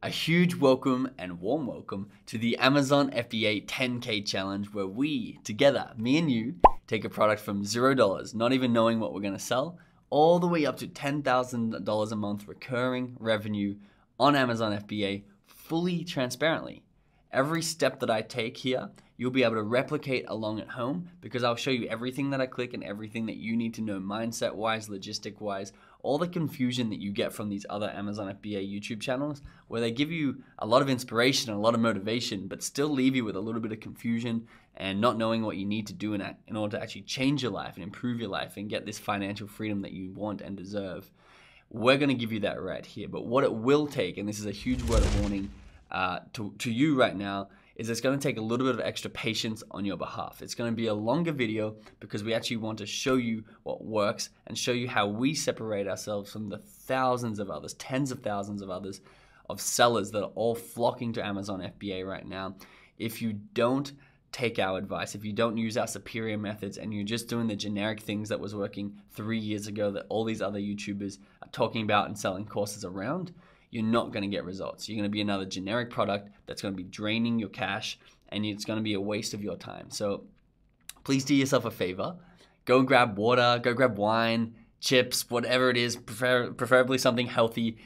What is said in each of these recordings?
A huge welcome and warm welcome to the Amazon FBA 10K challenge, where we, together, me and you, take a product from $0, not even knowing what we're gonna sell, all the way up to $10,000 a month recurring revenue on Amazon FBA, fully transparently. Every step that I take here, you'll be able to replicate along at home, because I'll show you everything that I click and everything that you need to know mindset-wise, logistic-wise, all the confusion that you get from these other Amazon FBA YouTube channels, where they give you a lot of inspiration and a lot of motivation, but still leave you with a little bit of confusion and not knowing what you need to do in order to actually change your life and improve your life and get this financial freedom that you want and deserve. We're gonna give you that right here, but what it will take, and this is a huge word of warning to you right now, is it's going to take a little bit of extra patience on your behalf. It's going to be a longer video because we actually want to show you what works and show you how we separate ourselves from the thousands of others, tens of thousands of others, of sellers that are all flocking to Amazon FBA right now. If you don't take our advice, if you don't use our superior methods and you're just doing the generic things that was working 3 years ago that all these other YouTubers are talking about and selling courses around, you're not going to get results. You're going to be another generic product that's going to be draining your cash, and it's going to be a waste of your time. So please do yourself a favor. Go grab water, go grab wine, chips, whatever it is, preferably something healthy,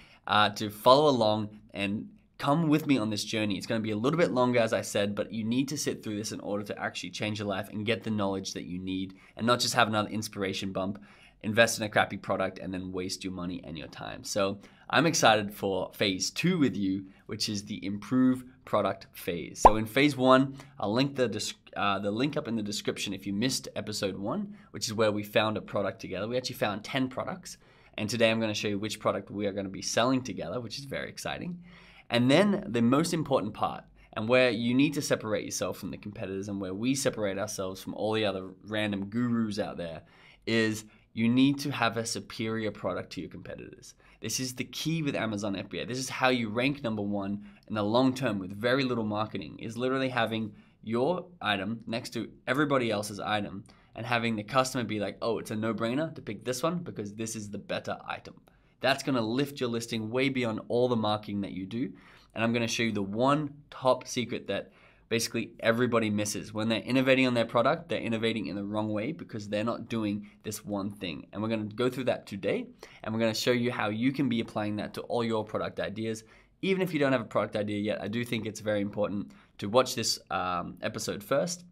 to follow along and come with me on this journey. It's going to be a little bit longer, as I said, but you need to sit through this in order to actually change your life and get the knowledge that you need, and not just have another inspiration bump, invest in a crappy product, and then waste your money and your time. So I'm excited for phase 2 with you, which is the improve product phase. So in phase 1, I'll link the link up in the description if you missed episode 1, which is where we found a product together. We actually found 10 products, and today I'm going to show you which product we are going to be selling together, which is very exciting. And then the most important part, and where you need to separate yourself from the competitors, and where we separate ourselves from all the other random gurus out there, is you need to have a superior product to your competitors. This is the key with Amazon FBA. This is how you rank #1 in the long term with very little marketing, is literally having your item next to everybody else's item and having the customer be like, oh, it's a no-brainer to pick this one because this is the better item. That's gonna lift your listing way beyond all the marketing that you do. And I'm gonna show you the one top secret that basically everybody misses. When they're innovating on their product, they're innovating in the wrong way because they're not doing this one thing. And we're going to go through that today, and we're going to show you how you can be applying that to all your product ideas. Even if you don't have a product idea yet, I do think it's very important to watch this episode first,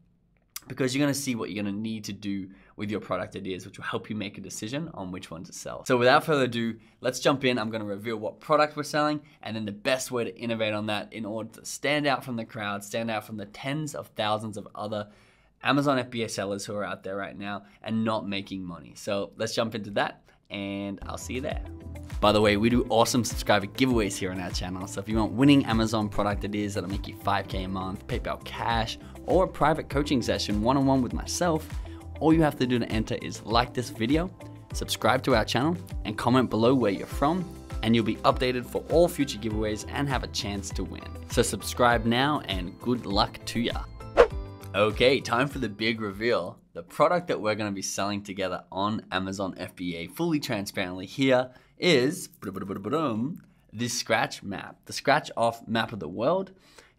because you're going to see what you're going to need to do with your product ideas, which will help you make a decision on which one to sell. So without further ado, let's jump in. I'm going to reveal what product we're selling and then the best way to innovate on that in order to stand out from the crowd, stand out from the tens of thousands of other Amazon FBA sellers who are out there right now and not making money. So let's jump into that, and I'll see you there. By the way, we do awesome subscriber giveaways here on our channel. So if you want winning Amazon product ideas that'll make you $5K a month, PayPal cash, or a private coaching session one-on-one with myself, all you have to do to enter is like this video, subscribe to our channel, and comment below where you're from, and you'll be updated for all future giveaways and have a chance to win. So subscribe now, and good luck to ya. Okay, time for the big reveal. The product that we're gonna be selling together on Amazon FBA, fully transparently here, is the Scratch map, the Scratch Off map of the world.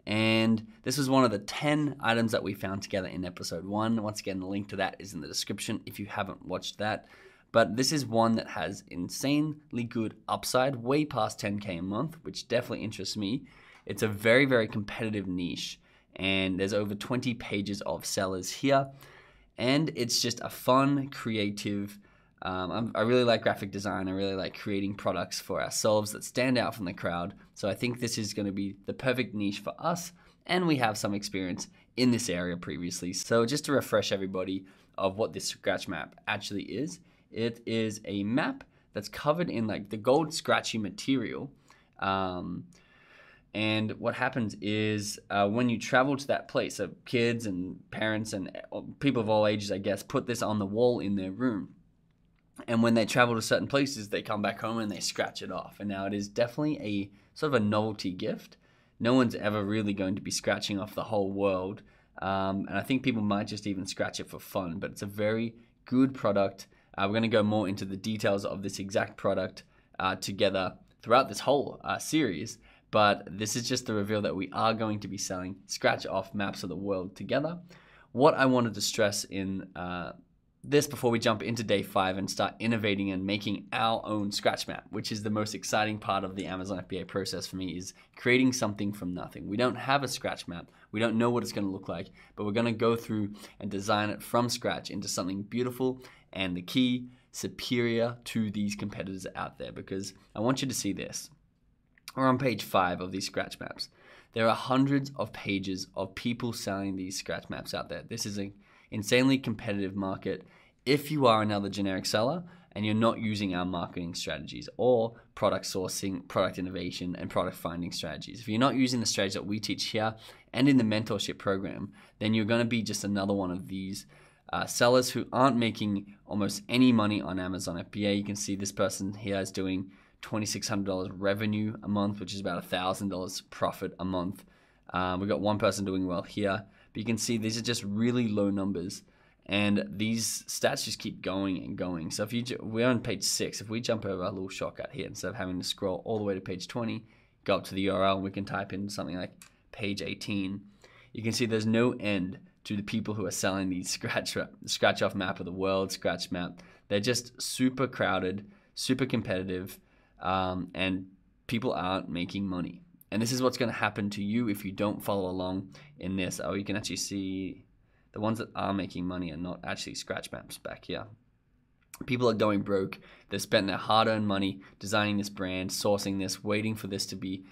And this was one of the 10 items that we found together in episode 1. Once again, the link to that is in the description if you haven't watched that. But this is one that has insanely good upside, way past 10K a month, which definitely interests me. It's a very, very competitive niche, and there's over 20 pages of sellers here. And it's just a fun, creative, I really like graphic design. I really like creating products for ourselves that stand out from the crowd. So I think this is going to be the perfect niche for us, and we have some experience in this area previously. So just to refresh everybody of what this Scratch map actually is, it is a map that's covered in like the gold scratchy material. And what happens is when you travel to that place, so kids and parents and people of all ages, I guess, put this on the wall in their room. And when they travel to certain places, they come back home and they scratch it off. And now it is definitely a sort of a novelty gift. No one's ever really going to be scratching off the whole world. And I think people might just even scratch it for fun, but it's a very good product. We're going to go more into the details of this exact product together throughout this whole series. but this is just the reveal that we are going to be selling scratch off maps of the world together. What I wanted to stress in this before we jump into day 5 and start innovating and making our own scratch map, which is the most exciting part of the Amazon FBA process for me, is creating something from nothing. We don't have a scratch map. We don't know what it's going to look like, but we're going to go through and design it from scratch into something beautiful and the key, superior to these competitors out there, because I want you to see this. We're on page 5 of these scratch maps. There are hundreds of pages of people selling these scratch maps out there. This is an insanely competitive market if you are another generic seller and you're not using our marketing strategies or product sourcing, product innovation, and product finding strategies. If you're not using the strategies that we teach here and in the mentorship program, then you're going to be just another one of these sellers who aren't making almost any money on Amazon FBA. You can see this person here is doing $2,600 revenue a month, which is about $1,000 profit a month. We've got one person doing well here, but you can see these are just really low numbers, and these stats just keep going and going. So if we're on page 6, if we jump over a little shortcut here, instead of having to scroll all the way to page 20, go up to the URL, and we can type in something like page 18. You can see there's no end to the people who are selling these scratch off map of the world scratch map. They're just super crowded, super competitive, and people aren't making money. And this is what's going to happen to you if you don't follow along in this. Oh, you can actually see the ones that are making money are not actually scratch maps back here. People are going broke. They've spent their hard-earned money designing this brand, sourcing this, waiting for this to be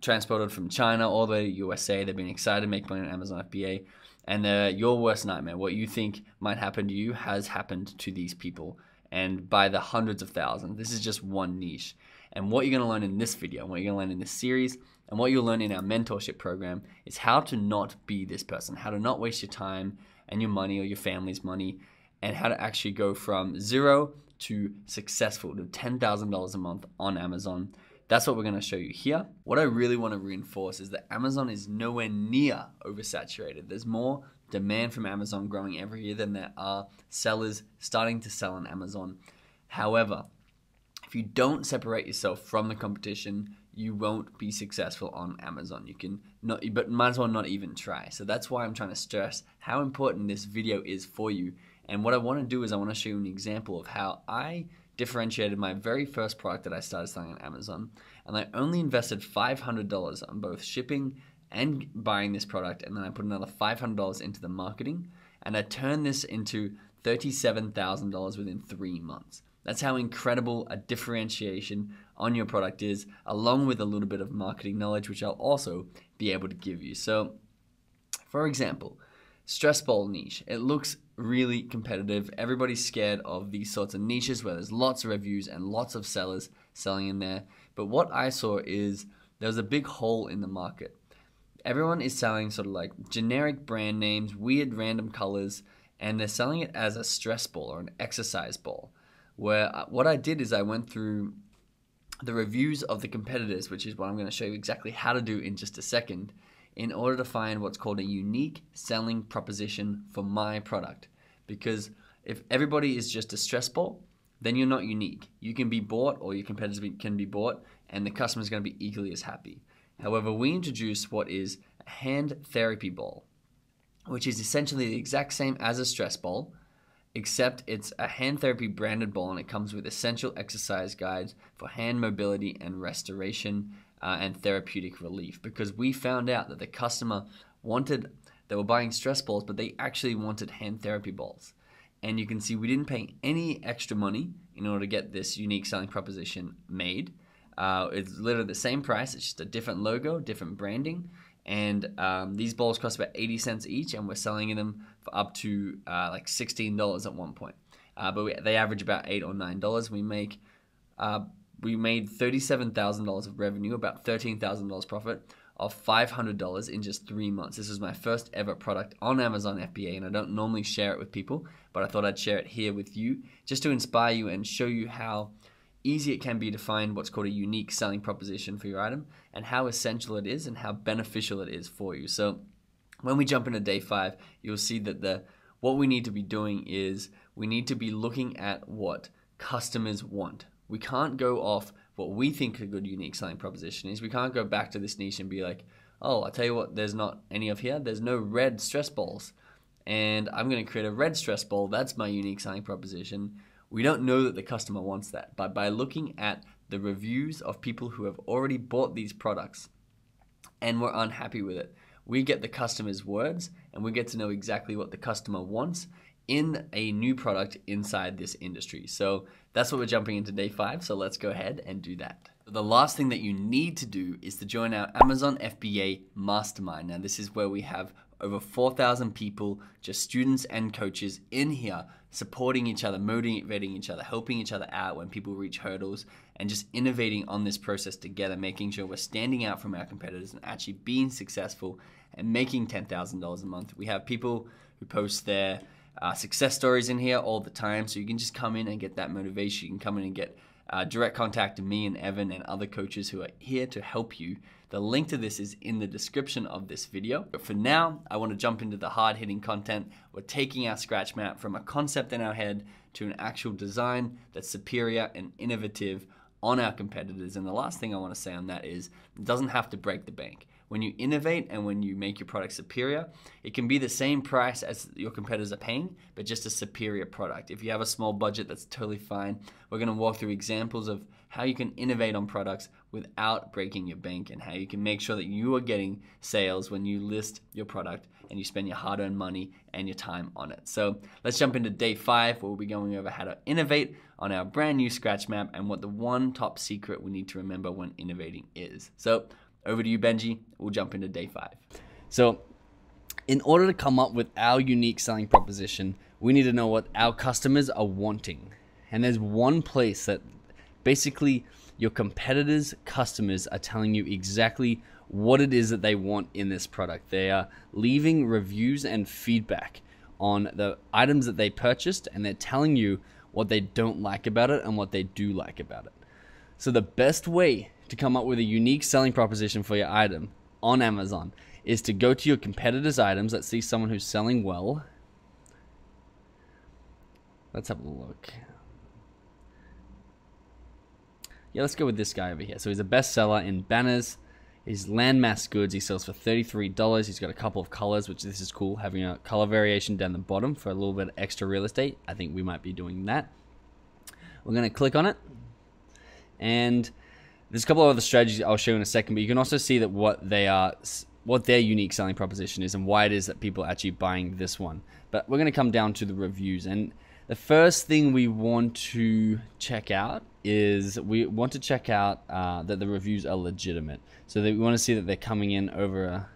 transported from China all the way to USA. They've been excited to make money on Amazon FBA. And your worst nightmare, what you think might happen to you, has happened to these people. And by the hundreds of thousands. This is just one niche. And what you're going to learn in this video, and what you're going to learn in this series, and what you'll learn in our mentorship program is how to not be this person, how to not waste your time and your money or your family's money, and how to actually go from 0 to successful to $10,000 a month on Amazon. That's what we're going to show you here. What I really want to reinforce is that Amazon is nowhere near oversaturated. There's more demand from Amazon growing every year than there are sellers starting to sell on Amazon. However, if you don't separate yourself from the competition, you won't be successful on Amazon. You can not, but might as well not even try. So that's why I'm trying to stress how important this video is for you. And what I want to do is I want to show you an example of how I differentiated my very first product that I started selling on Amazon. And I only invested $500 on both shipping and buying this product. And then I put another $500 into the marketing. And I turned this into $37,000 within 3 months. That's how incredible a differentiation on your product is, along with a little bit of marketing knowledge, which I'll also be able to give you. So, for example, stress ball niche. It looks really competitive. Everybody's scared of these sorts of niches where there's lots of reviews and lots of sellers selling in there. But what I saw is there's a big hole in the market. Everyone is selling sort of like generic brand names, weird random colors, and they're selling it as a stress ball or an exercise ball. Where what I did is I went through the reviews of the competitors, which is what I'm going to show you exactly how to do in just a second, in order to find what's called a unique selling proposition for my product. Because if everybody is just a stress ball, then you're not unique. You can be bought, or your competitors can be bought, and the customer is going to be equally as happy. However, we introduced what is a hand therapy ball, which is essentially the exact same as a stress ball, except it's a hand therapy branded ball, and it comes with essential exercise guides for hand mobility and restoration and therapeutic relief. Because we found out that the customer they were buying stress balls, but they actually wanted hand therapy balls. And you can see we didn't pay any extra money in order to get this unique selling proposition made. It's literally the same price, it's just a different logo, different branding. And these balls cost about 80 cents each, and we're selling them for up to like $16 at one point. But they average about $8 or $9. We made $37,000 of revenue, about $13,000 profit, of $500 in just 3 months. This was my first ever product on Amazon FBA, and I don't normally share it with people, but I thought I'd share it here with you just to inspire you and show you how easy it can be to find what's called a unique selling proposition for your item, and how essential it is and how beneficial it is for you. So when we jump into day 5, you'll see that what we need to be doing is we need to be looking at what customers want. We can't go off what we think a good unique selling proposition is. We can't go back to this niche and be like, oh, I'll tell you what, there's not any of here. There's no red stress balls. And I'm going to create a red stress ball. That's my unique selling proposition. We don't know that the customer wants that. But by looking at the reviews of people who have already bought these products and were unhappy with it, we get the customer's words and we get to know exactly what the customer wants in a new product inside this industry. So that's what we're jumping into day 5. So let's go ahead and do that. The last thing that you need to do is to join our Amazon FBA Mastermind. Now, this is where we have over 4,000 people, just students and coaches in here, supporting each other, motivating each other, helping each other out when people reach hurdles, and just innovating on this process together, making sure we're standing out from our competitors and actually being successful and making $10,000 a month. We have people who post their success stories in here all the time, so you can just come in and get that motivation. You can come in and get direct contact to me and Evan and other coaches who are here to help you. The link to this is in the description of this video. But for now, I want to jump into the hard-hitting content. We're taking our scratch map from a concept in our head to an actual design that's superior and innovative on our competitors. And the last thing I want to say on that is it doesn't have to break the bank. When you innovate and when you make your product superior, it can be the same price as your competitors are paying, but just a superior product. If you have a small budget, that's totally fine. We're going to walk through examples of how you can innovate on products without breaking your bank, and how you can make sure that you are getting sales when you list your product and you spend your hard-earned money and your time on it. So let's jump into day 5, where we'll be going over how to innovate on our brand new scratch map and what the one top secret we need to remember when innovating is. So over to you, Benji. We'll jump into day 5. So in order to come up with our unique selling proposition, we need to know what our customers are wanting. And there's one place that basically your competitors' customers are telling you exactly what it is that they want in this product. They are leaving reviews and feedback on the items that they purchased, and they're telling you what they don't like about it and what they do like about it. So the best way to come up with a unique selling proposition for your item on Amazon is to go to your competitors' items. Let's see someone who's selling well. Let's have a look. Yeah, let's go with this guy over here. So he's a bestseller in banners. He's landmass goods. He sells for $33. He's got a couple of colors, which this is cool, having a color variation down the bottom for a little bit of extra real estate. I think we might be doing that. We're going to click on it. And there's a couple of other strategies I'll show you in a second, but you can also see that what their unique selling proposition is and why it is that people are actually buying this one. But we're going to come down to the reviews. And the first thing we want to check out is that the reviews are legitimate. So that we want to see that they're coming in over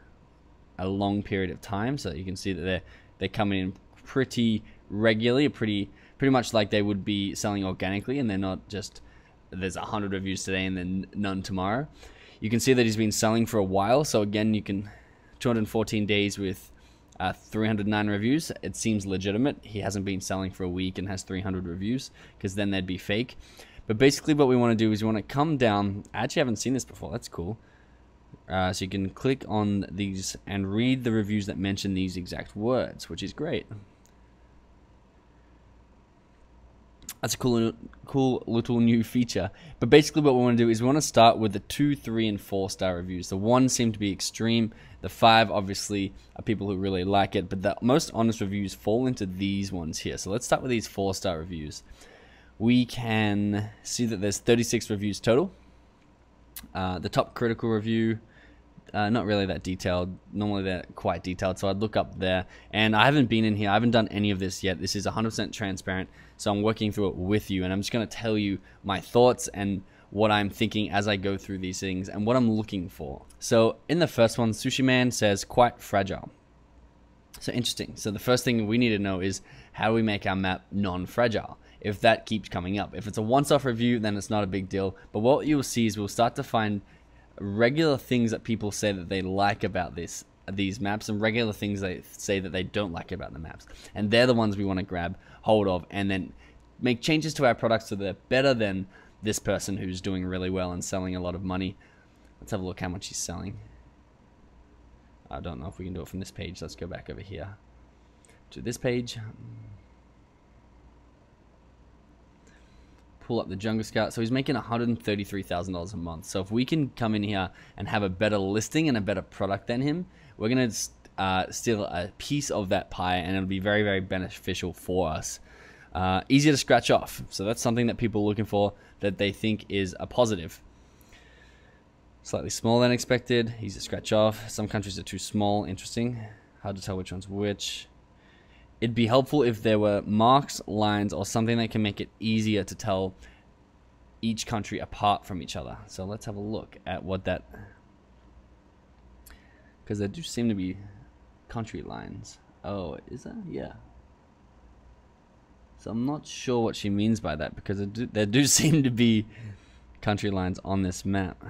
a long period of time. So you can see that they're coming in pretty regularly, pretty much like they would be selling organically, and they're not just there's 100 reviews today and then none tomorrow. You can see that he's been selling for a while. So again, you can 214 days with 309 reviews. It seems legitimate. He hasn't been selling for a week and has 300 reviews, because then they'd be fake. But basically what we want to do is we want to come down. I actually haven't seen this before. That's cool. So you can click on these and read the reviews that mention these exact words, which is great. That's a cool little new feature. But basically what we want to do is we want to start with the 2, 3, and 4-star reviews. The 1 seem to be extreme. The 5 obviously are people who really like it. But the most honest reviews fall into these ones here. So let's start with these 4-star reviews. We can see that there's 36 reviews total. The top critical review, not really that detailed. Normally they're quite detailed, so I'd look up there. And I haven't been in here. I haven't done any of this yet. This is 100% transparent, so I'm working through it with you, and I'm just going to tell you my thoughts and what I'm thinking as I go through these things and what I'm looking for. So in the first one, Sushi Man says, quite fragile. So interesting. So the first thing we need to know is how do we make our map non-fragile? If that keeps coming up. If it's a once-off review, then it's not a big deal. But what you'll see is we'll start to find regular things that people say that they like about these maps, and regular things they say that they don't like about the maps. And they're the ones we want to grab hold of and then make changes to our products so they're better than this person who's doing really well and selling a lot of money. Let's have a look how much he's selling. I don't know if we can do it from this page. Let's go back over here to this page. pull up the Jungle Scout. So he's making $133,000 a month. So if we can come in here and have a better listing and a better product than him, we're going to steal a piece of that pie, and it'll be very, very beneficial for us. Easier to scratch off. So that's something that people are looking for, that they think is a positive. Slightly smaller than expected. Easy to scratch off. Some countries are too small. Interesting. Hard to tell which one's which. It'd be helpful if there were marks, lines, or something that can make it easier to tell each country apart from each other. So let's have a look at what that... Because there do seem to be country lines. Oh, is there? Yeah. So I'm not sure what she means by that, because there do seem to be country lines on this map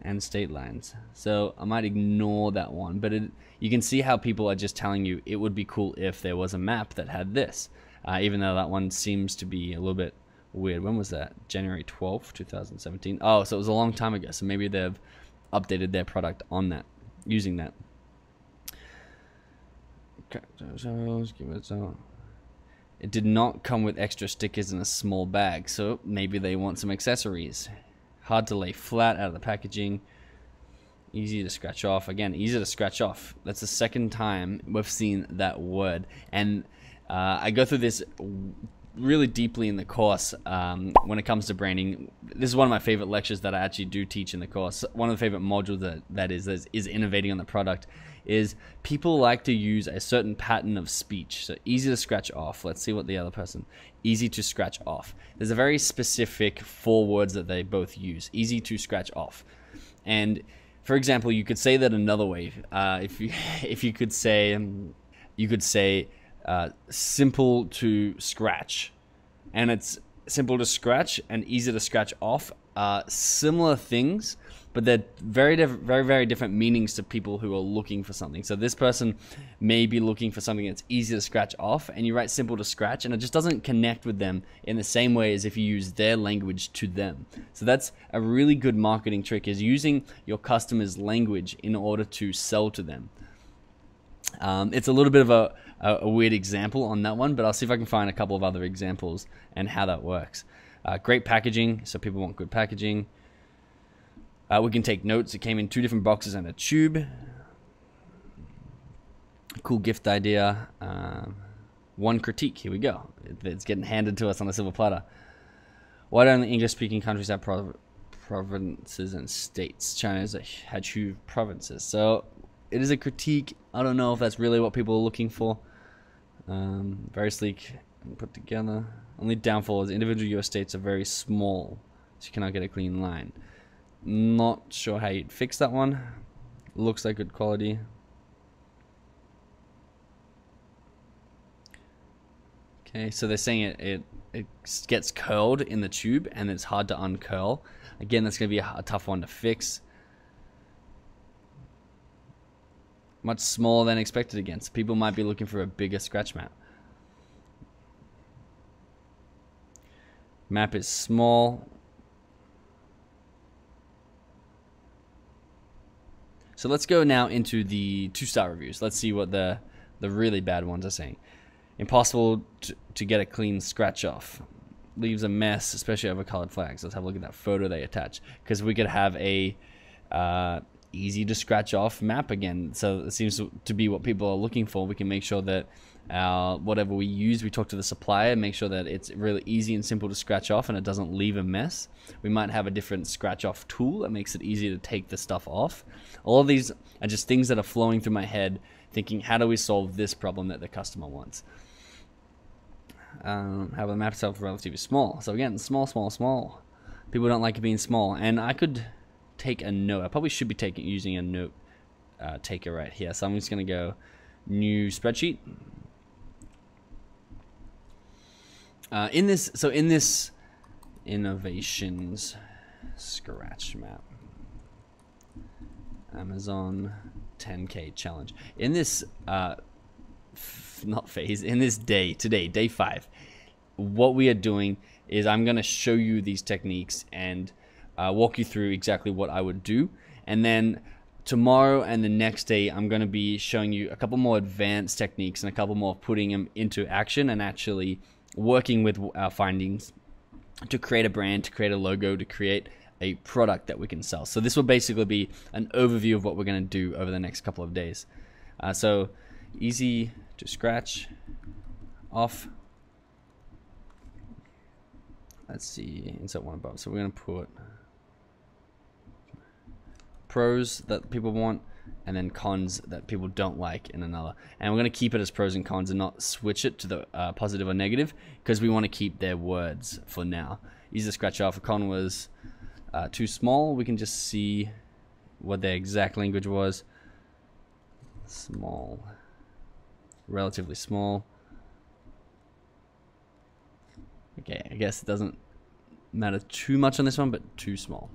and state lines. So I might ignore that one, but you can see how people are just telling you it would be cool if there was a map that had this, even though that one seems to be a little bit weird. When was that? January 12th, 2017. Oh, so it was a long time ago. So maybe they've updated their product on that, using that. It did not come with extra stickers in a small bag, so maybe they want some accessories. Hard to lay flat out of the packaging. Easy to scratch off. Again, easy to scratch off. That's the second time we've seen that word. And I go through this really deeply in the course when it comes to branding. This is one of my favorite lectures that I actually do teach in the course. One of the favorite modules that is innovating on the product is people like to use a certain pattern of speech. So easy to scratch off. Let's see what the other person. Easy to scratch off. There's a very specific 4 words that they both use. Easy to scratch off. And for example, you could say that another way. If you could say, simple to scratch, and it's simple to scratch and easy to scratch off. Similar things, but they're very different meanings to people who are looking for something. So this person may be looking for something that's easy to scratch off, and you write simple to scratch, and it just doesn't connect with them in the same way as if you use their language to them. So that's a really good marketing trick, is using your customer's language in order to sell to them. It's a little bit of a weird example on that one, but I'll see if I can find a couple of other examples and how that works. Great packaging, so people want good packaging. We can take notes. It came in 2 different boxes and a tube. Cool gift idea. One critique. Here we go. It's getting handed to us on a silver platter. Why don't the English-speaking countries have provinces and states? China had huge provinces. So it is a critique. I don't know if that's really what people are looking for. Very sleek and put together. Only downfall is individual US states are very small, so you cannot get a clean line. Not sure how you'd fix that one. Looks like good quality. Okay, so they're saying it gets curled in the tube and it's hard to uncurl. Again, that's going to be a tough one to fix. Much smaller than expected again, so people might be looking for a bigger scratch map. Map is small. So let's go now into the 2-star reviews. Let's see what the really bad ones are saying. Impossible to get a clean scratch off. Leaves a mess, especially over colored flags. Let's have a look at that photo they attach, because we could have a easy to scratch off map again. So it seems to be what people are looking for. We can make sure that whatever we use, we talk to the supplier, make sure that it's really easy and simple to scratch off and it doesn't leave a mess. We might have a different scratch off tool that makes it easier to take the stuff off. All of these are just things that are flowing through my head, thinking, how do we solve this problem that the customer wants? How the map itself is relatively small. So again, small. People don't like it being small. And I could take a note. I probably should be using a note taker right here. So I'm just going to go new spreadsheet. In this innovations scratch map, Amazon 10K challenge. In this in this day 5, what we are doing is I'm going to show you these techniques and walk you through exactly what I would do, and then tomorrow and the next day I'm going to be showing you a couple more advanced techniques and a couple more putting them into action and actually working with our findings to create a brand, to create a logo, to create a product that we can sell. So this will basically be an overview of what we're going to do over the next couple of days. So easy to scratch off. Let's see, insert one above. So we're going to put pros that people want, and then cons that people don't like in another. And we're going to keep it as pros and cons and not switch it to the positive or negative, because we want to keep their words for now. Easy to scratch off. A con was too small. We can just see what their exact language was. Small. Relatively small. Okay, I guess it doesn't matter too much on this one, but too small.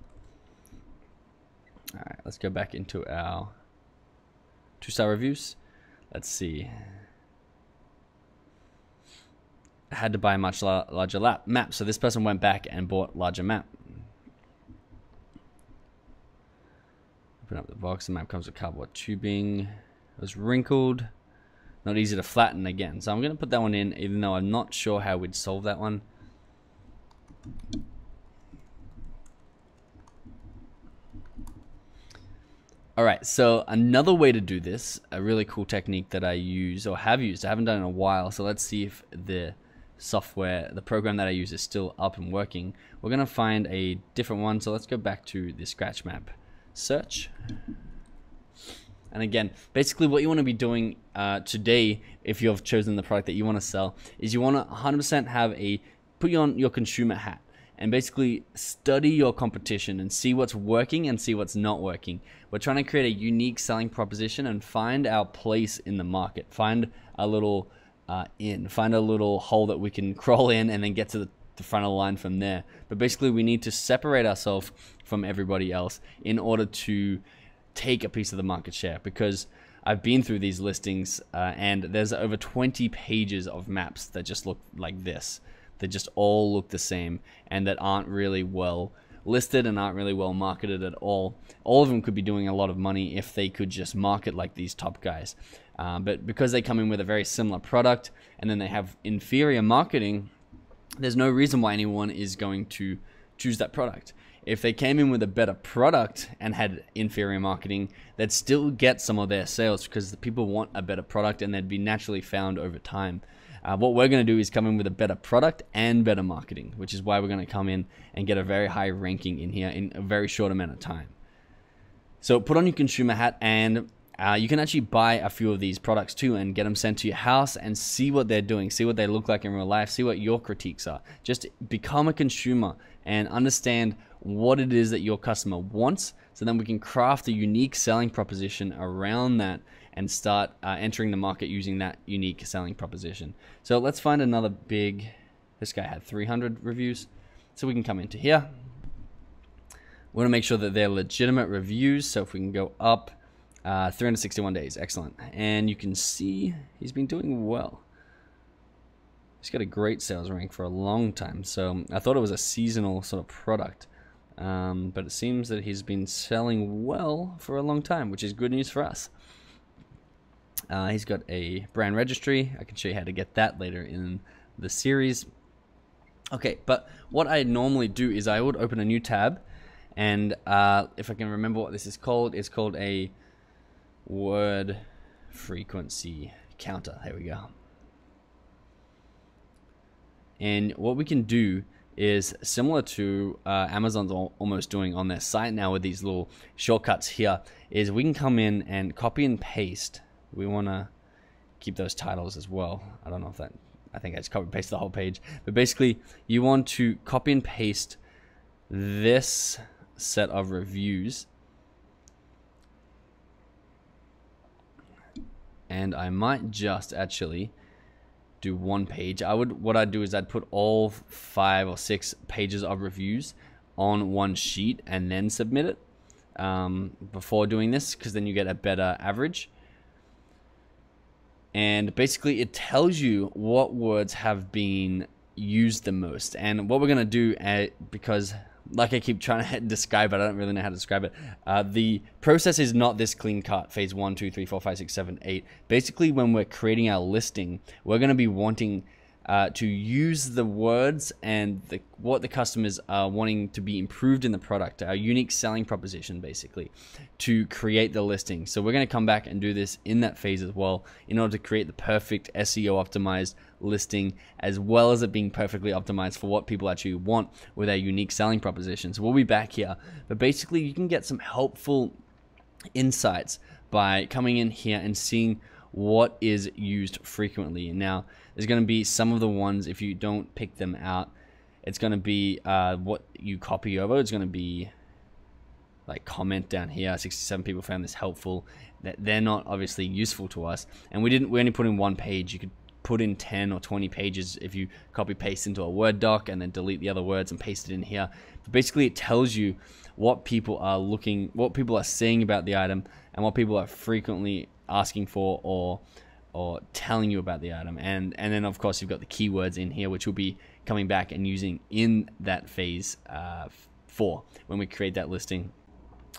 Alright, let's go back into our 2-star reviews. Let's see. I had to buy a much larger map, so this person went back and bought larger map. Open up the box. The map comes with cardboard tubing. It was wrinkled. Not easy to flatten again. So I'm going to put that one in, even though I'm not sure how we'd solve that one. Alright, so another way to do this, a really cool technique that I use, or have used, I haven't done in a while, so let's see if the software, the program that I use is still up and working. We're going to find a different one, so let's go back to the scratch map search. And again, basically what you want to be doing today, if you've chosen the product that you want to sell, is you want to 100% have put on your consumer hat and basically study your competition and see what's working and see what's not working. We're trying to create a unique selling proposition and find our place in the market. Find a little find a little hole that we can crawl in and then get to the front of the line from there. But basically we need to separate ourselves from everybody else in order to take a piece of the market share, because I've been through these listings and there's over 20 pages of maps that just look like this. They just all look the same and that aren't really well listed and aren't really well marketed at all. All of them could be doing a lot of money if they could just market like these top guys. But because they come in with a very similar product and then they have inferior marketing, there's no reason why anyone is going to choose that product. If they came in with a better product and had inferior marketing, they'd still get some of their sales because the people want a better product and they'd be naturally found over time. What we're going to do is come in with a better product and better marketing, which is why we're going to come in and get a very high ranking in here in a very short amount of time. So put on your consumer hat, and you can actually buy a few of these products too and get them sent to your house and see what they're doing, see what they look like in real life, see what your critiques are. Just become a consumer and understand what it is that your customer wants, so then we can craft a unique selling proposition around that and start entering the market using that unique selling proposition. So let's find another big, this guy had 300 reviews, so we can come into here. We want to make sure that they're legitimate reviews, so if we can go up, 361 days, excellent. And you can see he's been doing well. He's got a great sales rank for a long time, so I thought it was a seasonal sort of product. But it seems that he's been selling well for a long time, which is good news for us. He's got a brand registry. I can show you how to get that later in the series. Okay, but what I normally do is I would open a new tab, and if I can remember what this is called, it's called a word frequency counter. There we go. And what we can do is similar to Amazon's almost doing on their site now with these little shortcuts here, is we can come in and copy and paste. We want to keep those titles as well. I don't know if that, I think I just copy and paste the whole page. But basically, you want to copy and paste this set of reviews. And I might just actually do one page. What I'd do is I'd put all 5 or 6 pages of reviews on one sheet and then submit it before doing this, because then you get a better average. And basically it tells you what words have been used the most. And what we're going to do, because like I keep trying to describe it, I don't really know how to describe it. The process is not this clean cut, phase 1, 2, 3, 4, 5, 6, 7, 8. Basically, when we're creating our listing, we're going to be wanting to use the words and what the customers are wanting to be improved in the product, our unique selling proposition, basically, to create the listing. So we're going to come back and do this in that phase as well, in order to create the perfect SEO optimized listing, as well as it being perfectly optimized for what people actually want with our unique selling proposition. So we'll be back here, but basically you can get some helpful insights by coming in here and seeing what is used frequently. Now, there's going to be some of the ones, if you don't pick them out, it's going to be what you copy over. It's going to be like comment down here, 67 people found this helpful. That they're not obviously useful to us, and we only put in one page. You could put in 10 or 20 pages if you copy paste into a Word doc and then delete the other words and paste it in here. But basically it tells you what people are looking, what people are saying about the item, and what people are frequently asking for or telling you about the item. And then of course you've got the keywords in here, which we'll be coming back and using in that phase 4 when we create that listing.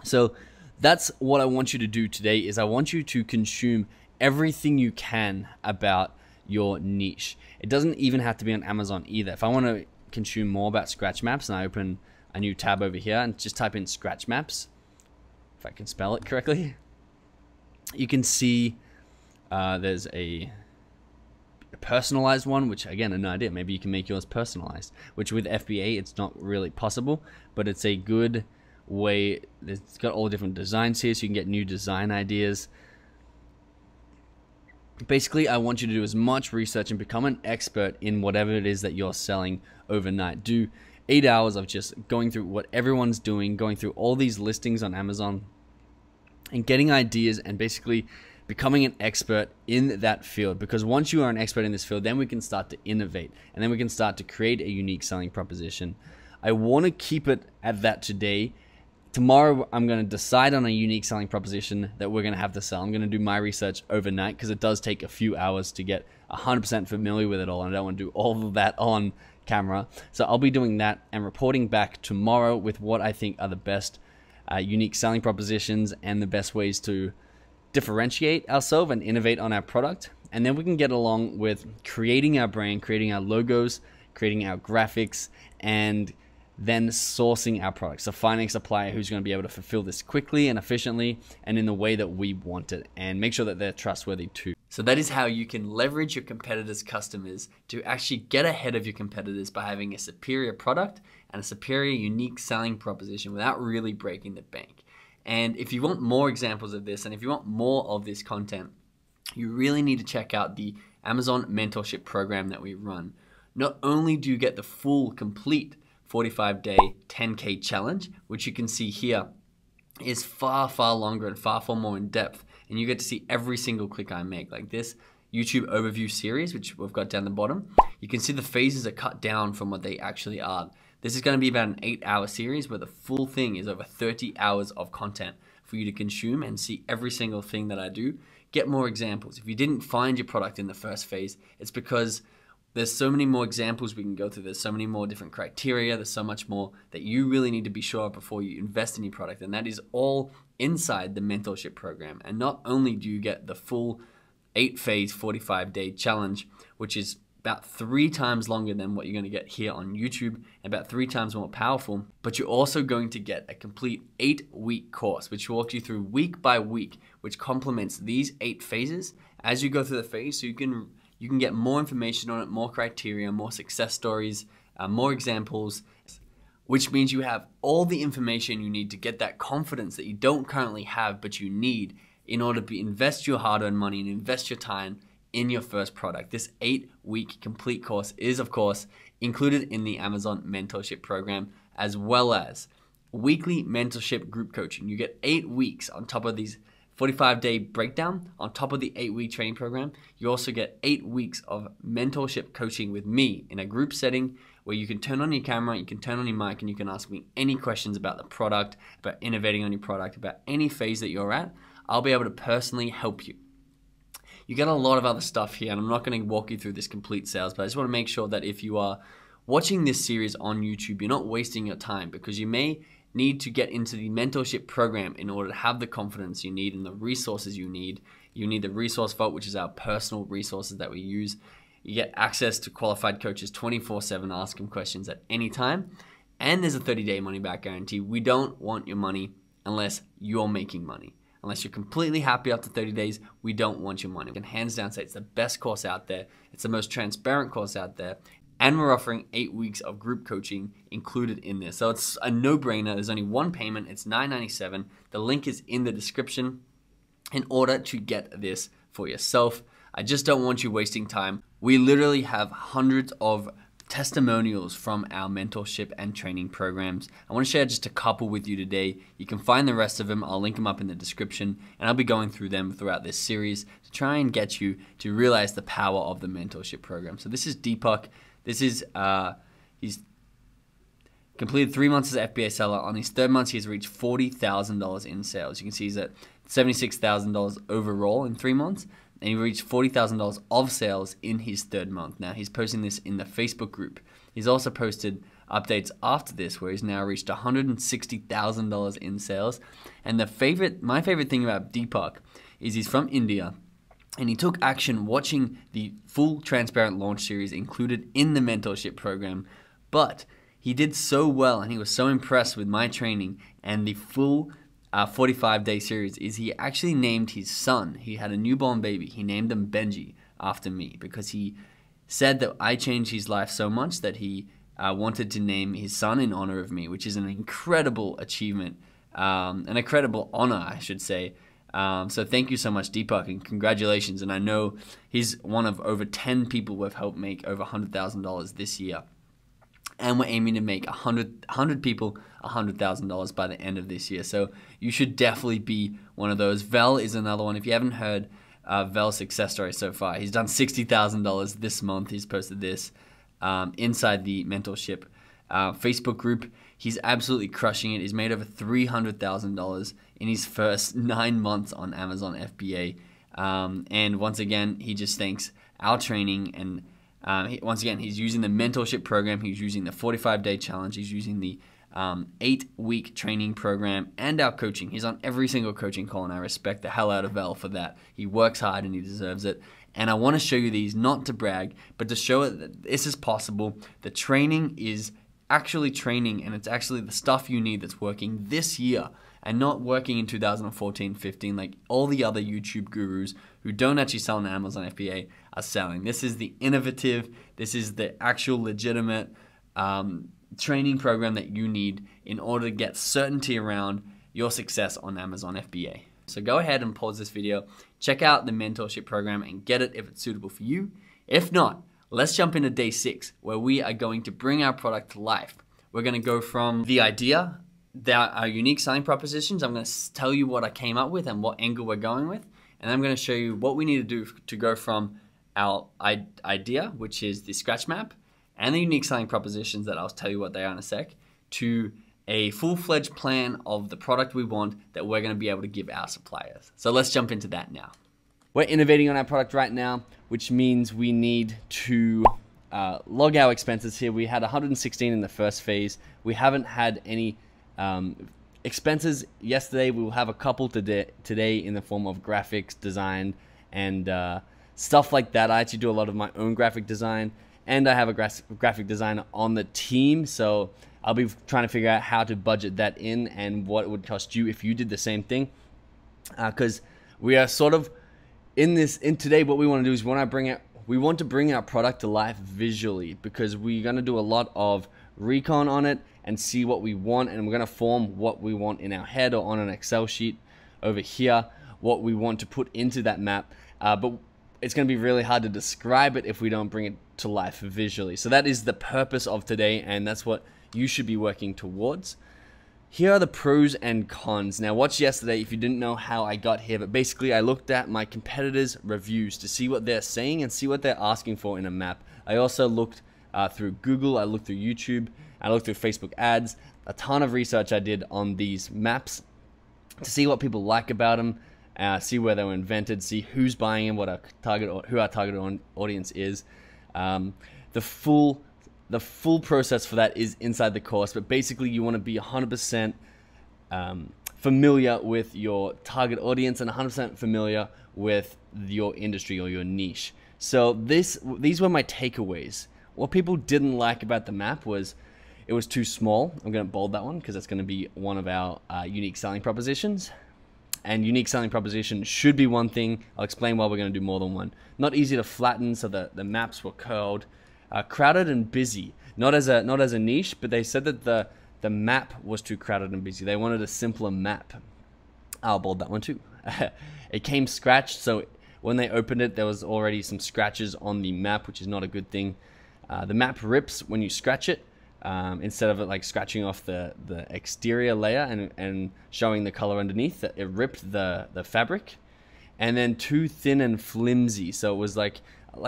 So that's what I want you to do today, is I want you to consume everything you can about your niche. It doesn't even have to be on Amazon either. If I want to consume more about scratch maps, and I open a new tab over here and just type in scratch maps, if I can spell it correctly, you can see there's a personalized one, which again, an idea, maybe you can make yours personalized, which with FBA it's not really possible, but it's a good way. It's got all different designs here, so you can get new design ideas. Basically, I want you to do as much research and become an expert in whatever it is that you're selling overnight. Do 8 hours of just going through what everyone's doing, going through all these listings on Amazon and getting ideas, and basically becoming an expert in that field. Because once you are an expert in this field, then we can start to innovate, and then we can start to create a unique selling proposition. I want to keep it at that today. Tomorrow, I'm going to decide on a unique selling proposition that we're going to have to sell. I'm going to do my research overnight, because it does take a few hours to get 100% familiar with it all, and I don't want to do all of that on camera. So I'll be doing that and reporting back tomorrow with what I think are the best unique selling propositions and the best ways to differentiate ourselves and innovate on our product. And then we can get along with creating our brand, creating our logos, creating our graphics, and then sourcing our products. So finding a supplier who's going to be able to fulfill this quickly and efficiently and in the way that we want it, and make sure that they're trustworthy too. So that is how you can leverage your competitors' customers to actually get ahead of your competitors by having a superior product and a superior unique selling proposition without really breaking the bank. And if you want more examples of this, and if you want more of this content, you really need to check out the Amazon mentorship program that we run. Not only do you get the full, complete 45-day 10K challenge, which you can see here is far, far longer and far, far more in depth. And you get to see every single click I make, like this YouTube overview series, which we've got down the bottom. You can see the phases are cut down from what they actually are. This is going to be about an 8-hour series where the full thing is over 30 hours of content for you to consume and see every single thing that I do. Get more examples. If you didn't find your product in the first phase, it's because there's so many more examples we can go through. There's so many more different criteria. There's so much more that you really need to be sure of before you invest in your product. And that is all inside the mentorship program. And not only do you get the full 8-phase 45-day challenge, which is about 3 times longer than what you're going to get here on YouTube and about 3 times more powerful, but you're also going to get a complete 8-week course, which walks you through week by week, which complements these 8 phases as you go through the phase, so you can get more information on it, more criteria, more success stories, more examples, which means you have all the information you need to get that confidence that you don't currently have, but you need in order to invest your hard-earned money and invest your time in your first product. This 8-week complete course is, of course, included in the Amazon mentorship program, as well as weekly mentorship group coaching. You get 8 weeks on top of these 45-day breakdown. On top of the 8-week training program, you also get 8 weeks of mentorship coaching with me in a group setting where you can turn on your camera, you can turn on your mic, and you can ask me any questions about the product, about innovating on your product, about any phase that you're at. I'll be able to personally help you. You get a lot of other stuff here, and I'm not going to walk you through this complete sales, but I just want to make sure that if you are watching this series on YouTube, you're not wasting your time, because you may need to get into the mentorship program in order to have the confidence you need and the resources you need. You need the Resource Vault, which is our personal resources that we use You get access to qualified coaches 24/7, ask them questions at any time. And there's a 30-day money-back guarantee. We don't want your money unless you're making money. Unless you're completely happy after 30 days, we don't want your money. We can hands down say it's the best course out there. It's the most transparent course out there. And we're offering 8 weeks of group coaching included in this. So it's a no-brainer. There's only one payment. It's $9.97. The link is in the description in order to get this for yourself. I just don't want you wasting time. We literally have hundreds of testimonials from our mentorship and training programs. I want to share just a couple with you today. You can find the rest of them. I'll link them up in the description, and I'll be going through them throughout this series to try and get you to realize the power of the mentorship program. So this is Deepak. This is, he's completed 3 months as an FBA seller. On his third month, he's reached $40,000 in sales. You can see he's at $76,000 overall in 3 months. And he reached $40,000 of sales in his third month. Now, he's posting this in the Facebook group. He's also posted updates after this where he's now reached $160,000 in sales. And my favorite thing about Deepak is he's from India, and he took action watching the full transparent launch series included in the mentorship program. But he did so well, and he was so impressed with my training and the full 45-day series is he actually named his son. He had a newborn baby. He named him Benji after me because he said that I changed his life so much that he wanted to name his son in honor of me, which is an incredible achievement, an incredible honor, I should say. So thank you so much, Deepak, and congratulations. And I know he's one of over 10 people who have helped make over $100,000 this year. And we're aiming to make 100 people $100,000 by the end of this year. So you should definitely be one of those. Vel is another one. If you haven't heard Vel's success story so far, he's done $60,000 this month. He's posted this inside the mentorship Facebook group. He's absolutely crushing it. He's made over $300,000 in his first 9 months on Amazon FBA. And once again, he just thanks our training and once again, he's using the mentorship program, he's using the 45-day challenge, he's using the 8-week training program, and our coaching. He's on every single coaching call, and I respect the hell out of Vel for that. He works hard and he deserves it. And I want to show you these, not to brag, but to show it that this is possible. The training is actually training, and it's actually the stuff you need that's working this year and not working in 2014-15 like all the other YouTube gurus who don't actually sell on Amazon FBA are selling. This is the innovative, this is the actual legitimate training program that you need in order to get certainty around your success on Amazon FBA. So go ahead and pause this video, check out the mentorship program and get it if it's suitable for you. If not, let's jump into day 6 where we are going to bring our product to life. We're going to go from the idea, our unique selling propositions. I'm going to tell you what I came up with and what angle we're going with. And I'm going to show you what we need to do to go from our idea, which is the scratch map, and the unique selling propositions that I'll tell you what they are in a sec, to a full-fledged plan of the product we want that we're going to be able to give our suppliers. So let's jump into that now. We're innovating on our product right now, which means we need to log our expenses here. We had 116 in the first phase. We haven't had any expenses yesterday. We will have a couple today in the form of graphics design and stuff like that. I actually do a lot of my own graphic design, and I have a graphic designer on the team, so I'll be trying to figure out how to budget that in and what it would cost you if you did the same thing, because we are sort of in today. What we want to do is we want to bring our product to life visually, because we're going to do a lot of recon on it and see what we want, and we're going to form what we want in our head or on an Excel sheet over here, what we want to put into that map, but it's going to be really hard to describe it if we don't bring it to life visually. So that is the purpose of today, and that's what you should be working towards. Here are the pros and cons. Now, watch yesterday if you didn't know how I got here, but basically I looked at my competitors' reviews to see what they're saying and see what they're asking for in a map. I also looked through Google, I looked through YouTube, I looked through Facebook ads, a ton of research I did on these maps to see what people like about them, see where they were invented, see who's buying them, who our target audience is. The full process for that is inside the course, but basically you want to be 100% familiar with your target audience and 100% familiar with your industry or your niche. So these were my takeaways. What people didn't like about the map was it was too small. I'm going to bold that one because that's going to be one of our unique selling propositions. And unique selling proposition should be one thing. I'll explain why we're going to do more than one. Not easy to flatten, so the maps were curled. Crowded and busy. Not as a niche, but they said that the map was too crowded and busy. They wanted a simpler map. I'll bold that one too. It came scratched, so when they opened it, there was already some scratches on the map, which is not a good thing. The map rips when you scratch it. Instead of it like scratching off the exterior layer and showing the color underneath, it ripped the fabric. And then too thin and flimsy, so it was like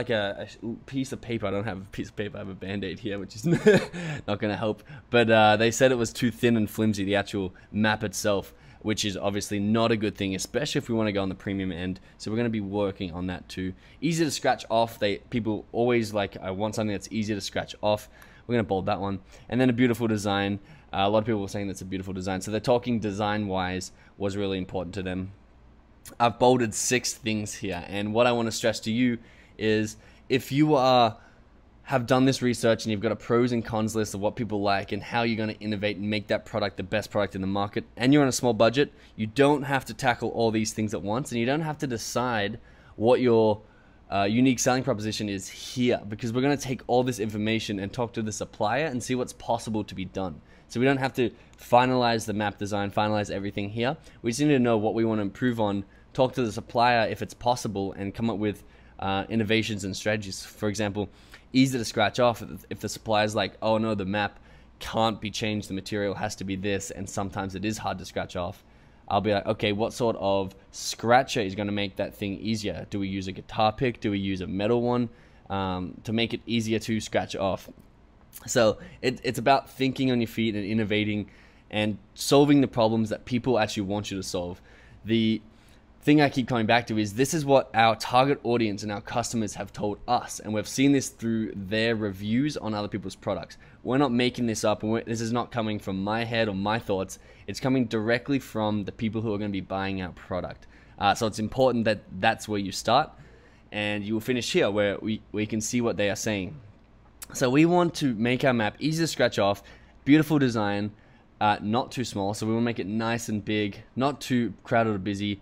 a piece of paper. I don't have a piece of paper, I have a band-aid here, which is not going to help. But they said it was too thin and flimsy, the actual map itself, which is obviously not a good thing, especially if we want to go on the premium end. So we're going to be working on that too. Easy to scratch off. People always like, I want something that's easy to scratch off. We're going to bold that one. And then a beautiful design. A lot of people were saying that's a beautiful design. So they're talking design-wise was really important to them. I've bolded 6 things here. And what I want to stress to you is if you have done this research and you've got a pros and cons list of what people like and how you're going to innovate and make that product the best product in the market, and you're on a small budget, you don't have to tackle all these things at once, and you don't have to decide what your unique selling proposition is here, because we're going to take all this information and talk to the supplier and see what's possible to be done. So we don't have to finalize the map design, finalize everything here. We just need to know what we want to improve on, talk to the supplier if it's possible, and come up with innovations and strategies. For example, easy to scratch off if the supplier's like, oh no, the map can't be changed, the material has to be this, and sometimes it is hard to scratch off. I'll be like, okay, what sort of scratcher is going to make that thing easier? Do we use a guitar pick? Do we use a metal one to make it easier to scratch off? So it's about thinking on your feet and innovating and solving the problems that people actually want you to solve. The thing I keep coming back to is this is what our target audience and our customers have told us, and we've seen this through their reviews on other people's products. We're not making this up, and this is not coming from my head or my thoughts. It's coming directly from the people who are going to be buying our product. So it's important that that's where you start, and you will finish here where we can see what they are saying. So we want to make our map easy to scratch off, beautiful design, not too small. So we want to make it nice and big, not too crowded or busy.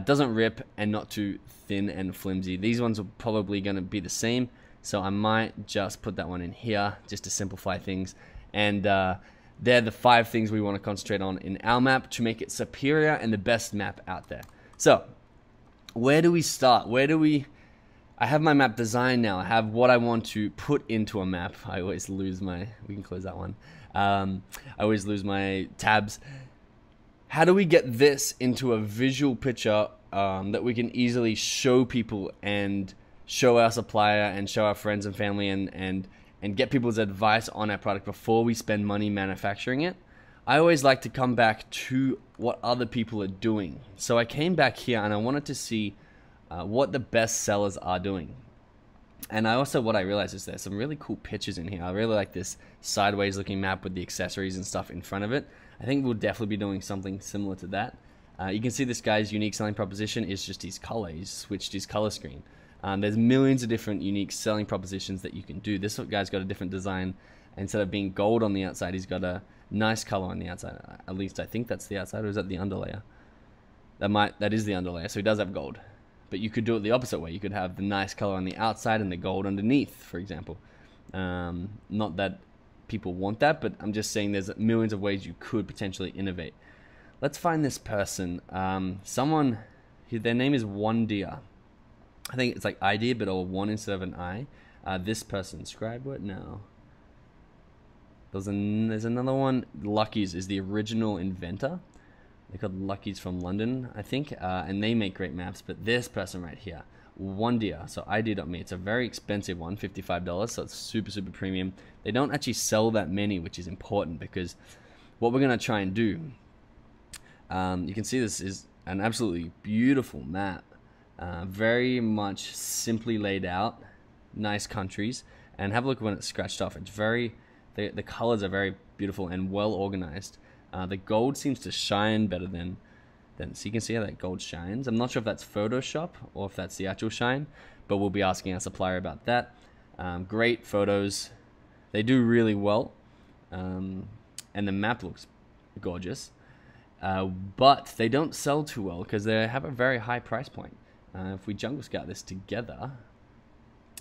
Doesn't rip, and not too thin and flimsy. These ones are probably going to be the same, so I might just put that one in here just to simplify things. And they're the 5 things we want to concentrate on in our map to make it superior and the best map out there. So where do we start? I have my map designed now. I have what I want to put into a map. I always lose we can close that one. I always lose my tabs. How do we get this into a visual picture that we can easily show people and show our supplier and show our friends and family and get people's advice on our product before we spend money manufacturing it? I always like to come back to what other people are doing. So I came back here and I wanted to see what the best sellers are doing. And what I realized is there's some really cool pictures in here. I really like this sideways looking map with the accessories and stuff in front of it. I think we'll definitely be doing something similar to that. You can see this guy's unique selling proposition is just his color. He's switched his color screen. There's millions of different unique selling propositions that you can do. This guy's got a different design. Instead of being gold on the outside, he's got a nice color on the outside. At least I think that's the outside, or is that the underlayer? That is the underlayer, so he does have gold. But you could do it the opposite way. You could have the nice color on the outside and the gold underneath, for example. Not that people want that, but I'm just saying there's millions of ways you could potentially innovate. Let's find this person. Their name is One Deer. I think it's like idea, but all one instead of an I. This person, scribe what? No. There's another one. Lucky's is the original inventor. They're called Lucky's from London, I think, and they make great maps. But this person right here, One Deer, so ID.me, it's a very expensive one, $55, so it's super, super premium. They don't actually sell that many, which is important because what we're going to try and do, you can see this is an absolutely beautiful map, very much simply laid out, nice countries, and have a look when it's scratched off. It's the colors are very beautiful and well organized. The gold seems to shine better so you can see how that gold shines. I'm not sure if that's Photoshop or if that's the actual shine, but we'll be asking our supplier about that. Great photos. They do really well. And the map looks gorgeous. But they don't sell too well because they have a very high price point. If we Jungle Scout this together,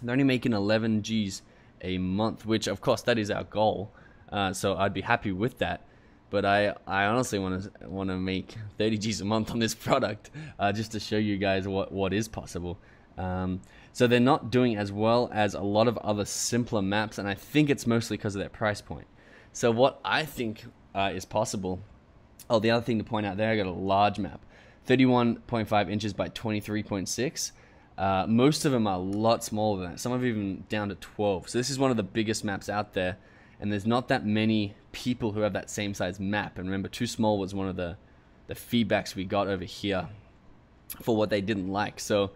they're only making 11 Gs a month, which of course that is our goal. So I'd be happy with that. But I honestly want to make 30 Gs a month on this product, just to show you guys what is possible. So they're not doing as well as a lot of other simpler maps, and I think it's mostly because of their price point. So what I think is possible. Oh, the other thing to point out there, I got a large map, 31.5 inches by 23.6. Most of them are a lot smaller than that. Some are even down to 12. So this is one of the biggest maps out there, and there's not that many people who have that same size map. And remember, too small was one of the feedbacks we got over here for what they didn't like. So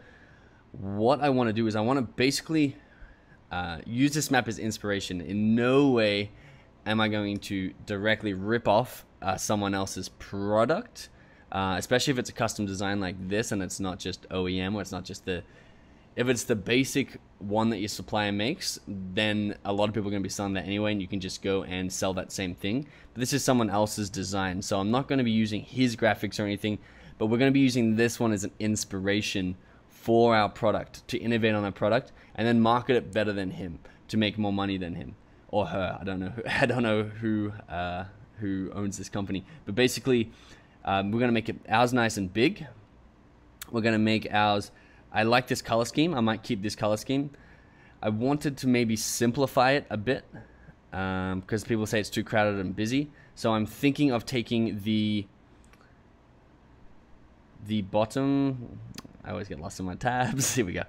what I want to do is I want to basically use this map as inspiration. In no way am I going to directly rip off someone else's product, especially if it's a custom design like this and it's not just OEM, or it's not just if it's the basic one that your supplier makes, then a lot of people are going to be selling that anyway, and you can just go and sell that same thing. But this is someone else's design, so I'm not going to be using his graphics or anything, but we're going to be using this one as an inspiration for our product, to innovate on our product, and then market it better than him, to make more money than him or her. I don't know who owns this company, but basically we're going to make ours nice and big. We're going to make ours, I like this color scheme. I might keep this color scheme. I wanted to maybe simplify it a bit because people say it's too crowded and busy. So I'm thinking of taking the bottom. I always get lost in my tabs. Here we go.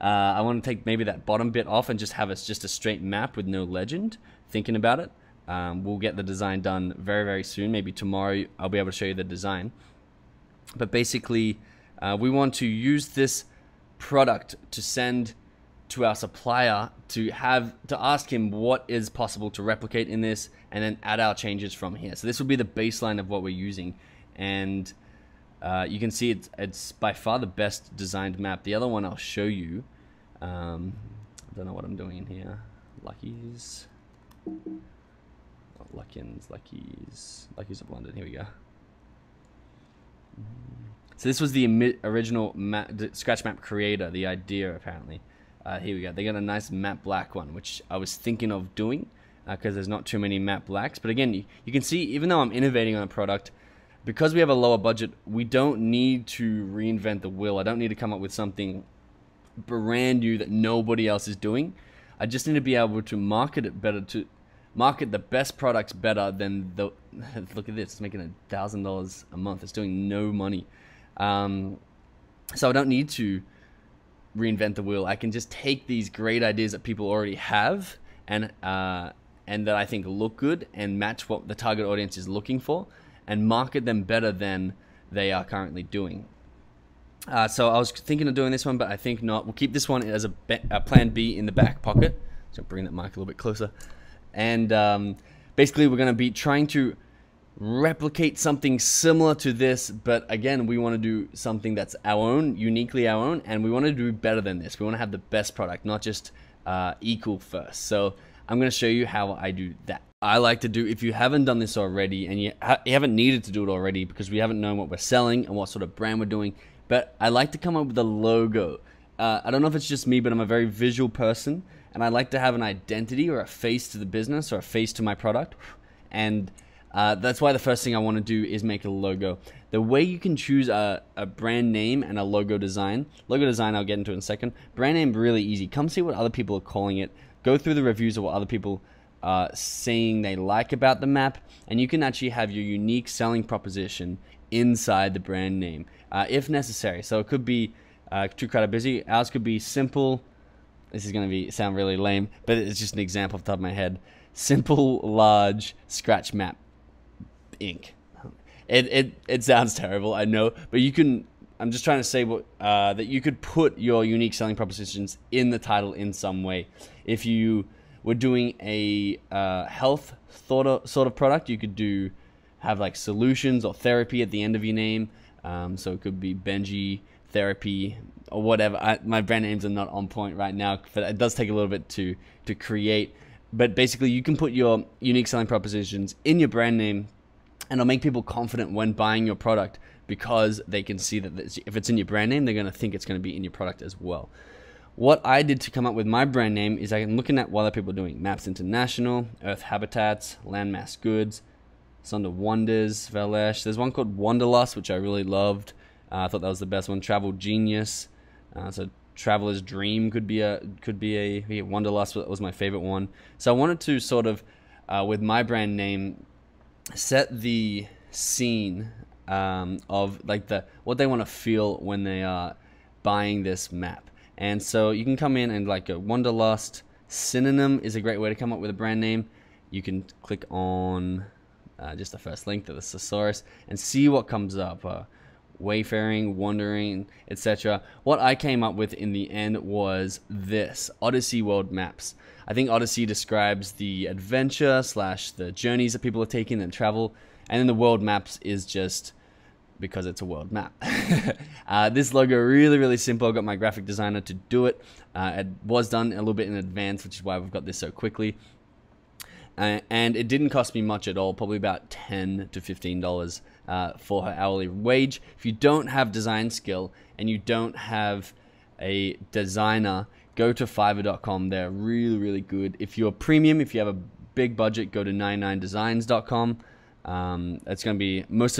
I want to take maybe that bottom bit off and just have it just a straight map with no legend. Thinking about it. We'll get the design done very, very soon. Maybe tomorrow I'll be able to show you the design. But basically, we want to use this product to send to our supplier to ask him what is possible to replicate in this, and then add our changes from here. So this will be the baseline of what we're using, and you can see it's by far the best designed map. The other one I'll show you. I don't know what I'm doing in here. Luckies. Luckies of London. Here we go. So this was the original scratch map creator, the idea apparently. Here we go. They got a nice matte black one, which I was thinking of doing because there's not too many matte blacks. But again, you can see, even though I'm innovating on a product, because we have a lower budget, we don't need to reinvent the wheel. I don't need to come up with something brand new that nobody else is doing. I just need to be able to market it better, to market the best products better than the... Look at this, it's making $1,000 a month. It's doing no money. So I don't need to reinvent the wheel. I can just take these great ideas that people already have and that I think look good and match what the target audience is looking for, and market them better than they are currently doing. So I was thinking of doing this one, but I think not. We'll keep this one as a plan B in the back pocket. So bring that mic a little bit closer. And basically we're going to be trying to replicate something similar to this, but again, we want to do something that's our own, uniquely our own, and we want to do better than this. We want to have the best product, not just equal first. So I'm going to show you how I do that. I like to do, if you haven't done this already, and you haven't needed to do it already because we haven't known what we're selling and what sort of brand we're doing, but I like to come up with a logo. I don't know if it's just me, but I'm a very visual person, and I like to have an identity or a face to the business or a face to my product. And that's why the first thing I want to do is make a logo. The way you can choose a brand name and a logo design I'll get into in a second. Brand name, really easy. Come see what other people are calling it. Go through the reviews of what other people are saying they like about the map, and you can actually have your unique selling proposition inside the brand name, if necessary. So it could be too crowded busy. Ours could be simple. This is going to sound really lame, but it's just an example off the top of my head. Simple, large, scratch map, Inc. It sounds terrible, I know, but you can. I'm just trying to say that you could put your unique selling propositions in the title in some way. If you were doing a health sort of product, you could have like solutions or therapy at the end of your name. So it could be Benji Therapy or whatever. My brand names are not on point right now, but it does take a little bit to create. But basically, you can put your unique selling propositions in your brand name, and it'll make people confident when buying your product because they can see that if it's in your brand name, they're going to think it's going to be in your product as well. What I did to come up with my brand name is I'm looking at what other people are doing. Maps International, Earth Habitats, Landmass Goods, Sonder Wonders, Valesh. There's one called Wanderlust, which I really loved. I thought that was the best one. Travel Genius. So Traveler's Dream could be a Wanderlust was my favorite one. So I wanted to sort of, with my brand name, set the scene of like what they want to feel when they are buying this map. And so you can come in and like a Wanderlust synonym is a great way to come up with a brand name. You can click on just the first link to the thesaurus and see what comes up. Wayfaring, wandering, etc. What I came up with in the end was this, Odyssey World Maps. I think Odyssey describes the adventure / the journeys that people are taking and travel, and then the world maps is just because it's a world map. This logo really, really simple. I got my graphic designer to do it. It was done a little bit in advance, which is why we've got this so quickly. And it didn't cost me much at all, probably about $10 to $15 for her hourly wage. If you don't have design skill and you don't have a designer, go to Fiverr.com. They're really, really good. If you're premium, if you have a big budget, go to 99designs.com. It's going to be most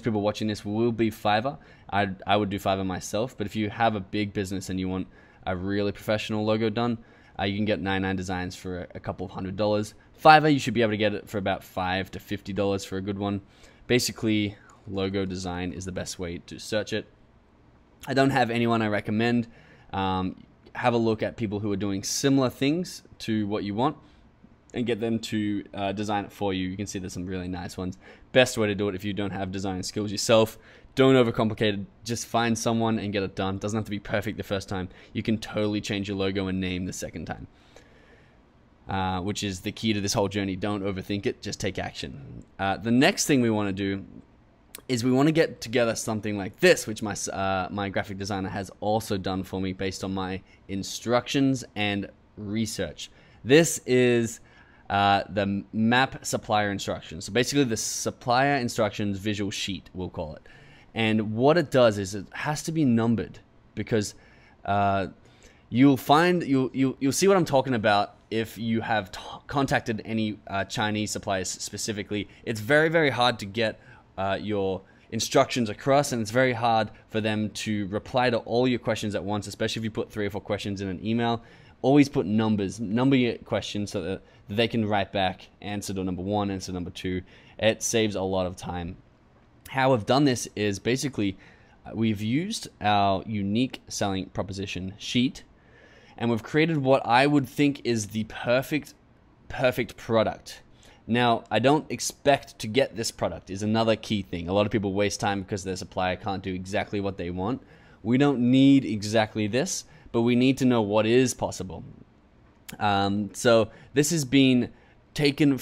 people watching this will be Fiverr. I would do Fiverr myself, but if you have a big business and you want a really professional logo done, you can get 99 Designs for a couple of $100s. Fiverr, you should be able to get it for about $5 to $50 for a good one. Basically, logo design is the best way to search it. I don't have anyone I recommend. Have a look at people who are doing similar things to what you want and get them to design it for you. You can see there's some really nice ones. Best way to do it if you don't have design skills yourself. Don't overcomplicate it. Just find someone and get it done. Doesn't have to be perfect the first time. You can totally change your logo and name the second time, which is the key to this whole journey. Don't overthink it. Just take action. The next thing we want to do is we want to get together something like this, which my graphic designer has also done for me based on my instructions and research. This is the map supplier instructions. So basically the supplier instructions visual sheet, we'll call it. And what it does is it has to be numbered because you'll see what I'm talking about if you have contacted any Chinese suppliers specifically. It's very, very hard to get your instructions across, and it's very hard for them to reply to all your questions at once, especially if you put 3 or 4 questions in an email. Always put numbers, number your questions so that they can write back answer to number 1, answer to number 2. It saves a lot of time. How I've done this is basically we've used our unique selling proposition sheet and we've created what I would think is the perfect product. Now, I don't expect to get this product is another key thing. A lot of people waste time because their supplier can't do exactly what they want. We don't need exactly this, but we need to know what is possible. So this has been taken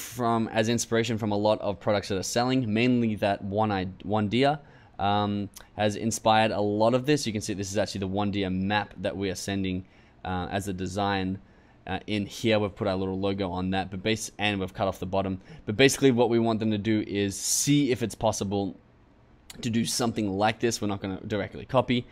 as inspiration from a lot of products that are selling, mainly that Wandia has inspired a lot of this. You can see this is actually the Wandia map that we are sending as a design. In here we've put our little logo on that, and we've cut off the bottom. But basically what we want them to do is see if it's possible to do something like this. We're not going to directly copy.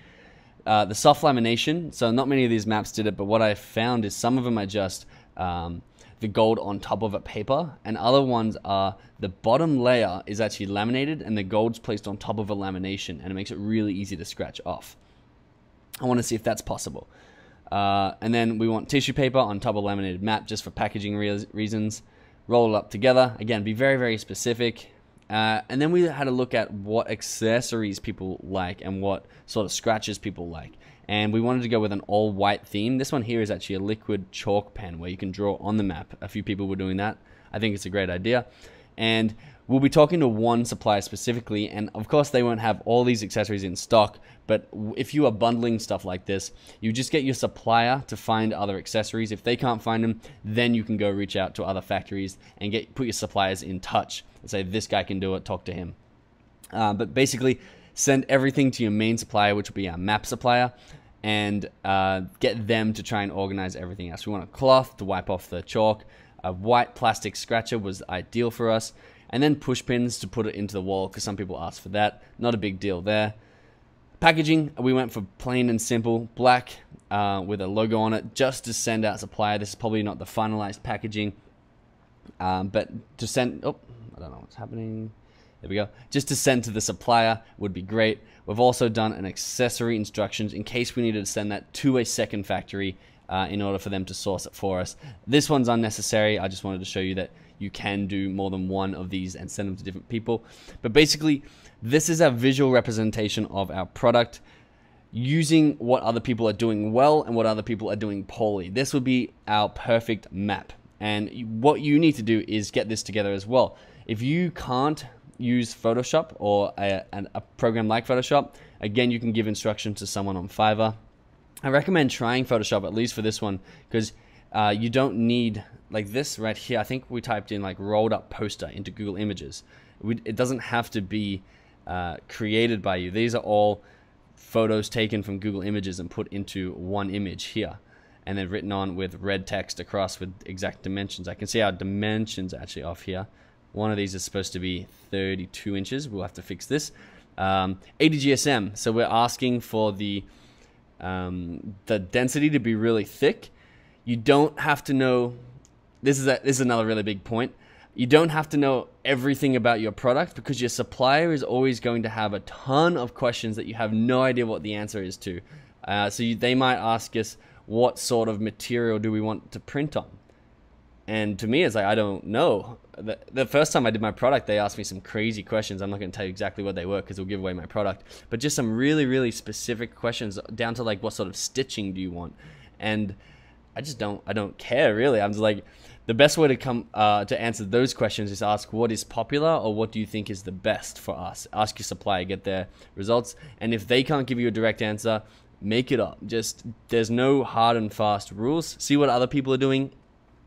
The soft lamination, so not many of these maps did it, but what I found is some of them are just the gold on top of a paper, and other ones are the bottom layer is actually laminated and the gold's placed on top of a lamination, and it makes it really easy to scratch off. I want to see if that's possible. And then we want tissue paper on top of laminated map just for packaging reasons. Roll it up together. Again, be very, very specific. And then we had a look at what accessories people like and what sort of scratches people like. And we wanted to go with an all-white theme. This one here is actually a liquid chalk pen where you can draw on the map. A few people were doing that. I think it's a great idea. And we'll be talking to one supplier specifically, and of course they won't have all these accessories in stock, but if you are bundling stuff like this, you just get your supplier to find other accessories. If they can't find them, then you can go reach out to other factories and put your suppliers in touch and say, this guy can do it, talk to him. But basically, send everything to your main supplier, which will be our map supplier, and get them to try and organize everything else. We want a cloth to wipe off the chalk. A white plastic scratcher was ideal for us. And then push pins to put it into the wall because some people ask for that. Not a big deal there. Packaging, we went for plain and simple, black with a logo on it, just to send out supplier. This is probably not the finalized packaging, but to send, oh, I don't know what's happening. There we go. Just to send to the supplier would be great. We've also done an accessory instructions in case we needed to send that to a second factory in order for them to source it for us. This one's unnecessary. I just wanted to show you that you can do more than one of these and send them to different people. But basically, this is a visual representation of our product using what other people are doing well and what other people are doing poorly. This would be our perfect map. And what you need to do is get this together as well. If you can't use Photoshop or a program like Photoshop, again, you can give instructions to someone on Fiverr. I recommend trying Photoshop, at least for this one, because you don't need, like this right here, I think we typed in like rolled up poster into Google Images. It doesn't have to be created by you. These are all photos taken from Google Images and put into one image here, and then written on with red text across with exact dimensions. I can see our dimensions actually off here. One of these is supposed to be 32 inches. We'll have to fix this. 80 GSM. So we're asking for the density to be really thick. You don't have to know, this is another really big point. You don't have to know everything about your product because your supplier is always going to have a ton of questions that you have no idea what the answer is to. They might ask us, what sort of material do we want to print on? And to me, it's like, I don't know. The first time I did my product, they asked me some crazy questions. I'm not going to tell you exactly what they were because it'll give away my product. But just some really, really specific questions down to like, what sort of stitching do you want? And I don't care really. I'm just like, the best way to come to answer those questions is ask what is popular or what do you think is the best for us. Ask your supplier, get their results. And if they can't give you a direct answer, make it up. Just, there's no hard and fast rules. See what other people are doing,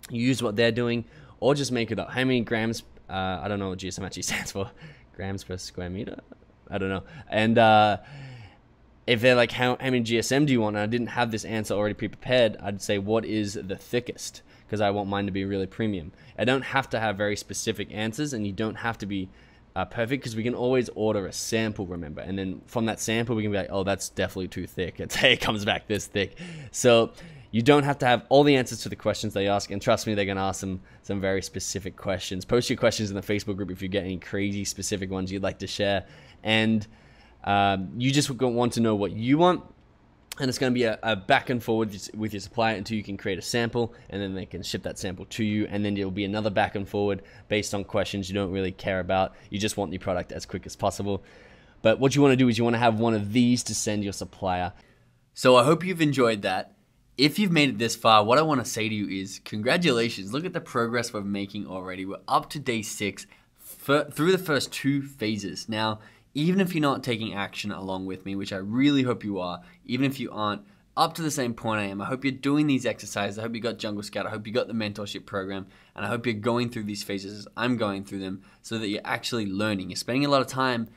use what they're doing, or just make it up. How many grams, I don't know what GSM actually stands for, grams per square meter? I don't know. And if they're like, how many GSM do you want? And I didn't have this answer already pre-prepared, I'd say, what is the thickest? Because I want mine to be really premium. I don't have to have very specific answers, and you don't have to be perfect because we can always order a sample, remember? And then from that sample, we can be like, oh, that's definitely too thick. It comes back this thick. So you don't have to have all the answers to the questions they ask, and trust me, they're going to ask some very specific questions. Post your questions in the Facebook group if you get any crazy specific ones you'd like to share. And you just want to know what you want, and it's going to be a back and forward with your supplier until you can create a sample, and then they can ship that sample to you, and then it'll be another back and forward based on questions you don't really care about. You just want the product as quick as possible. But what you want to do is you want to have one of these to send your supplier. So I hope you've enjoyed that. If you've made it this far, what I want to say to you is congratulations. Look at the progress we're making already. We're up to day 6 through the first 2 phases. Now, even if you're not taking action along with me, which I really hope you are, even if you aren't up to the same point I am, I hope you're doing these exercises. I hope you got Jungle Scout. I hope you got the mentorship program. And I hope you're going through these phases as I'm going through them so that you're actually learning. You're spending a lot of time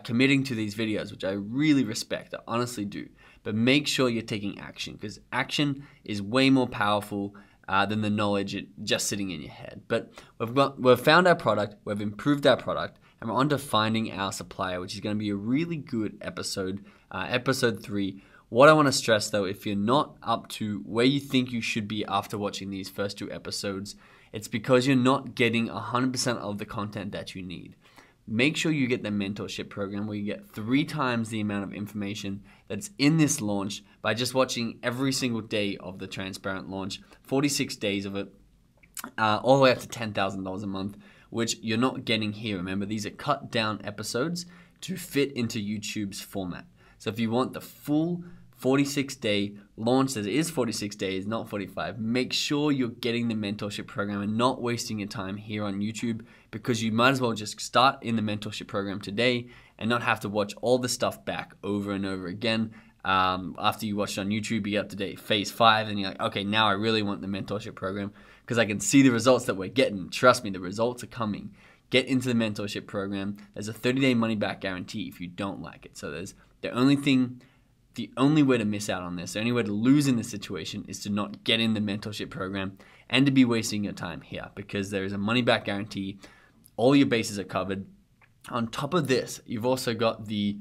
committing to these videos, which I really respect. I honestly do. But make sure you're taking action, because action is way more powerful than the knowledge just sitting in your head. But we've found our product, we've improved our product, and we're on to finding our supplier, which is going to be a really good episode, episode 3. What I want to stress though, if you're not up to where you think you should be after watching these first 2 episodes, it's because you're not getting 100% of the content that you need. Make sure you get the mentorship program where you get 3 times the amount of information that's in this launch by just watching every single day of the transparent launch, 46 days of it, all the way up to $10,000 a month, which you're not getting here. Remember, these are cut down episodes to fit into YouTube's format. So if you want the full 46-day launch, that it is 46 days, not 45, make sure you're getting the mentorship program and not wasting your time here on YouTube, because you might as well just start in the mentorship program today and not have to watch all the stuff back over and over again. After you watch it on YouTube, you get up to date phase 5 and you're like, okay, now I really want the mentorship program because I can see the results that we're getting. Trust me, the results are coming. Get into the mentorship program. There's a 30-day money back guarantee if you don't like it. So there's the only thing the only way to miss out on this, the only way to lose in this situation is to not get in the mentorship program and to be wasting your time here, because there is a money back guarantee. All your bases are covered. On top of this, you've also got the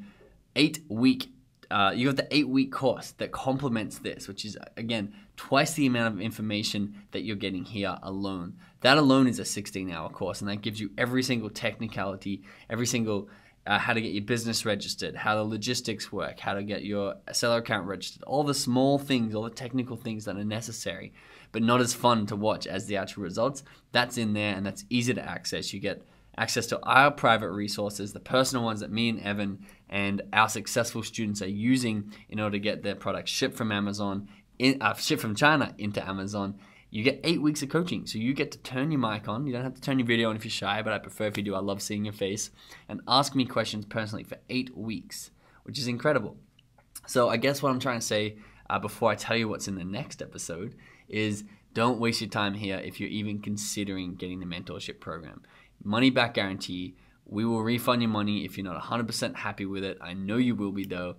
8-week course that complements this, which is, again, twice the amount of information that you're getting here alone. That alone is a 16-hour course, and that gives you every single technicality, every single how to get your business registered, how the logistics work, how to get your seller account registered, all the small things, all the technical things that are necessary, but not as fun to watch as the actual results. That's in there, and that's easy to access. You get access to our private resources, the personal ones that me and Evan and our successful students are using in order to get their products shipped from Amazon, shipped from China into Amazon. You get 8 weeks of coaching, so you get to turn your mic on. You don't have to turn your video on if you're shy, but I prefer if you do. I love seeing your face, and ask me questions personally for 8 weeks, which is incredible. So I guess what I'm trying to say before I tell you what's in the next episode is don't waste your time here if you're even considering getting the mentorship program. Money back guarantee. We will refund your money if you're not 100% happy with it. I know you will be though.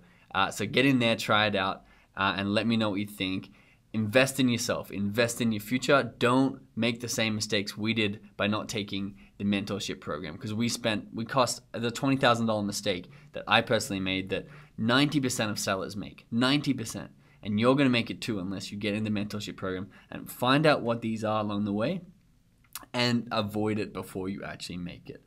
So get in there, try it out, and let me know what you think. Invest in yourself. Invest in your future. Don't make the same mistakes we did by not taking the mentorship program, because we cost the $20,000 mistake that I personally made that 90% of sellers make. 90%. And you're going to make it too unless you get in the mentorship program and find out what these are along the way and avoid it before you actually make it.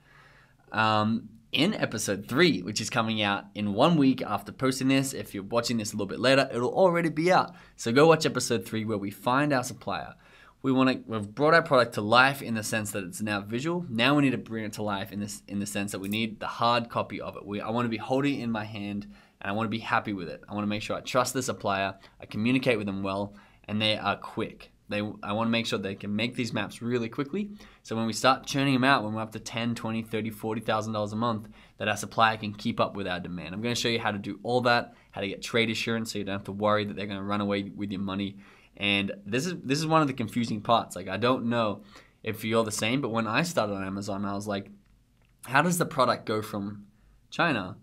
In episode 3, which is coming out in 1 week after posting this, if you're watching this a little bit later, it'll already be out. So go watch episode 3 where we find our supplier. We've brought our product to life in the sense that it's now visual. Now we need to bring it to life in the sense that we need the hard copy of it. I want to be holding it in my hand, and I want to be happy with it. I want to make sure I trust the supplier, I communicate with them well, and they are quick. I want to make sure they can make these maps really quickly. So when we start churning them out, when we're up to $10,000, $20,000, $30,000, $40,000 a month, that our supplier can keep up with our demand. I'm going to show you how to do all that, how to get trade assurance so you don't have to worry that they're going to run away with your money. And this is one of the confusing parts. Like, I don't know if you're the same, but when I started on Amazon, I was like, how does the product go from China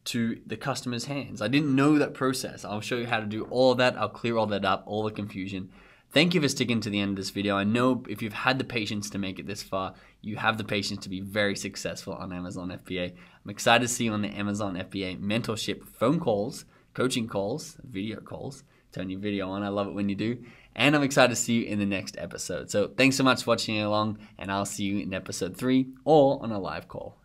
to the customer's hands? I didn't know that process. I'll show you how to do all of that. I'll clear all that up, all the confusion. Thank you for sticking to the end of this video. I know if you've had the patience to make it this far, you have the patience to be very successful on Amazon FBA. I'm excited to see you on the Amazon FBA mentorship phone calls, coaching calls, video calls. Turn your video on. I love it when you do. And I'm excited to see you in the next episode. So thanks so much for watching along, and I'll see you in episode 3 or on a live call.